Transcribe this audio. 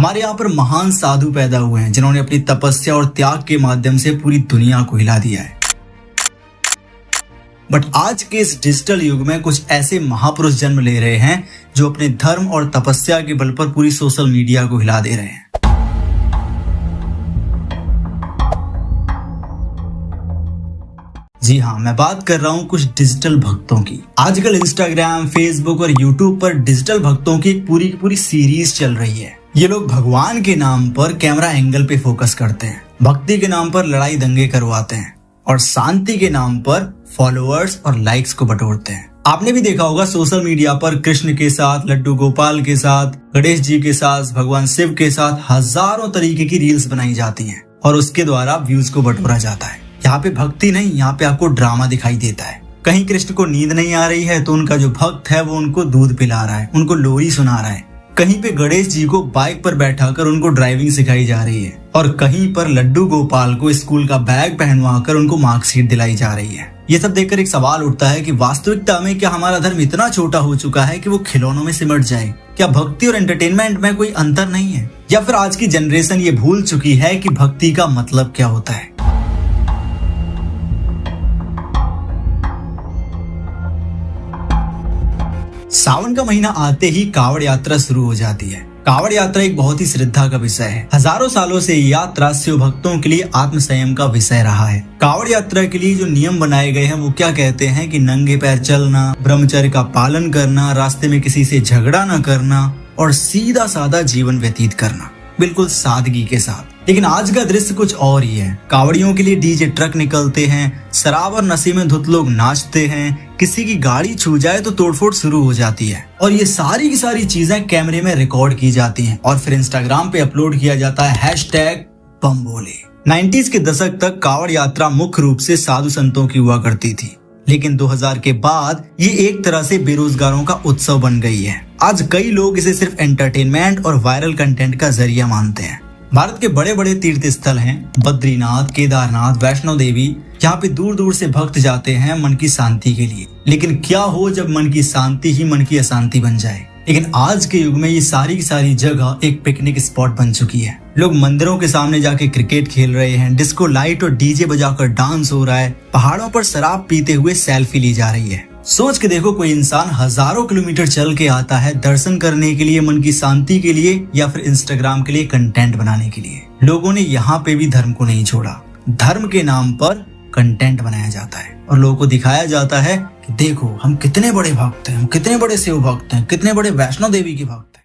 हमारे यहाँ पर महान साधु पैदा हुए हैं जिन्होंने अपनी तपस्या और त्याग के माध्यम से पूरी दुनिया को हिला दिया है। बट आज के इस डिजिटल युग में कुछ ऐसे महापुरुष जन्म ले रहे हैं जो अपने धर्म और तपस्या के बल पर पूरी सोशल मीडिया को हिला दे रहे हैं। जी हाँ, मैं बात कर रहा हूँ कुछ डिजिटल भक्तों की। आजकल इंस्टाग्राम, फेसबुक और यूट्यूब पर डिजिटल भक्तों की एक पूरी की पूरी सीरीज चल रही है। ये लोग भगवान के नाम पर कैमरा एंगल पे फोकस करते हैं, भक्ति के नाम पर लड़ाई दंगे करवाते हैं और शांति के नाम पर फॉलोअर्स और लाइक्स को बटोरते हैं। आपने भी देखा होगा सोशल मीडिया पर कृष्ण के साथ, लड्डू गोपाल के साथ, गणेश जी के साथ, भगवान शिव के साथ हजारों तरीके की रील्स बनाई जाती हैं और उसके द्वारा व्यूज को बटोरा जाता है। यहाँ पे भक्ति नहीं, यहाँ पे आपको ड्रामा दिखाई देता है। कहीं कृष्ण को नींद नहीं आ रही है तो उनका जो भक्त है वो उनको दूध पिला रहा है, उनको लोरी सुना रहा है। कहीं पे गणेश जी को बाइक पर बैठाकर उनको ड्राइविंग सिखाई जा रही है और कहीं पर लड्डू गोपाल को स्कूल का बैग पहनवाकर उनको मार्कशीट दिलाई जा रही है। ये सब देखकर एक सवाल उठता है कि वास्तविकता में क्या हमारा धर्म इतना छोटा हो चुका है कि वो खिलौनों में सिमट जाए? क्या भक्ति और एंटरटेनमेंट में कोई अंतर नहीं है? या फिर आज की जनरेशन ये भूल चुकी है कि भक्ति का मतलब क्या होता है? सावन का महीना आते ही कावड़ यात्रा शुरू हो जाती है। कावड़ यात्रा एक बहुत ही श्रद्धा का विषय है। हजारों सालों से यात्रा शिव भक्तों के लिए आत्म संयम का विषय रहा है। कावड़ यात्रा के लिए जो नियम बनाए गए हैं वो क्या कहते हैं कि नंगे पैर चलना, ब्रह्मचर्य का पालन करना, रास्ते में किसी से झगड़ा न करना और सीधा साधा जीवन व्यतीत करना, बिल्कुल सादगी के साथ। लेकिन आज का दृश्य कुछ और ही है। कावड़ियों के लिए डीजे ट्रक निकलते हैं, शराब और नशे में धुत लोग नाचते हैं, किसी की गाड़ी छू जाए तो तोड़फोड़ शुरू हो जाती है और ये सारी की सारी चीजें कैमरे में रिकॉर्ड की जाती हैं और फिर इंस्टाग्राम पे अपलोड किया जाता है #बम बोले। 90s के दशक तक कावड़ यात्रा मुख्य रूप से साधु संतों की हुआ करती थी, लेकिन 2000 के बाद ये एक तरह से बेरोजगारों का उत्सव बन गई है। आज कई लोग इसे सिर्फ एंटरटेनमेंट और वायरल कंटेंट का जरिया मानते हैं। भारत के बड़े बड़े तीर्थ स्थल हैं, बद्रीनाथ, केदारनाथ, वैष्णो देवी। यहाँ पे दूर दूर से भक्त जाते हैं मन की शांति के लिए। लेकिन क्या हो जब मन की शांति ही मन की अशांति बन जाए? लेकिन आज के युग में ये सारी की सारी जगह एक पिकनिक स्पॉट बन चुकी है। लोग मंदिरों के सामने जाके क्रिकेट खेल रहे हैं, डिस्को लाइट और डीजे बजाकर डांस हो रहा है, पहाड़ों पर शराब पीते हुए सेल्फी ली जा रही है। सोच के देखो, कोई इंसान हजारों किलोमीटर चल के आता है दर्शन करने के लिए, मन की शांति के लिए, या फिर इंस्टाग्राम के लिए कंटेंट बनाने के लिए। लोगों ने यहाँ पे भी धर्म को नहीं छोड़ा। धर्म के नाम पर कंटेंट बनाया जाता है और लोगों को दिखाया जाता है कि देखो हम कितने बड़े भक्त हैं, हम कितने बड़े शिव भक्त हैं, कितने बड़े वैष्णो देवी के भक्त हैं।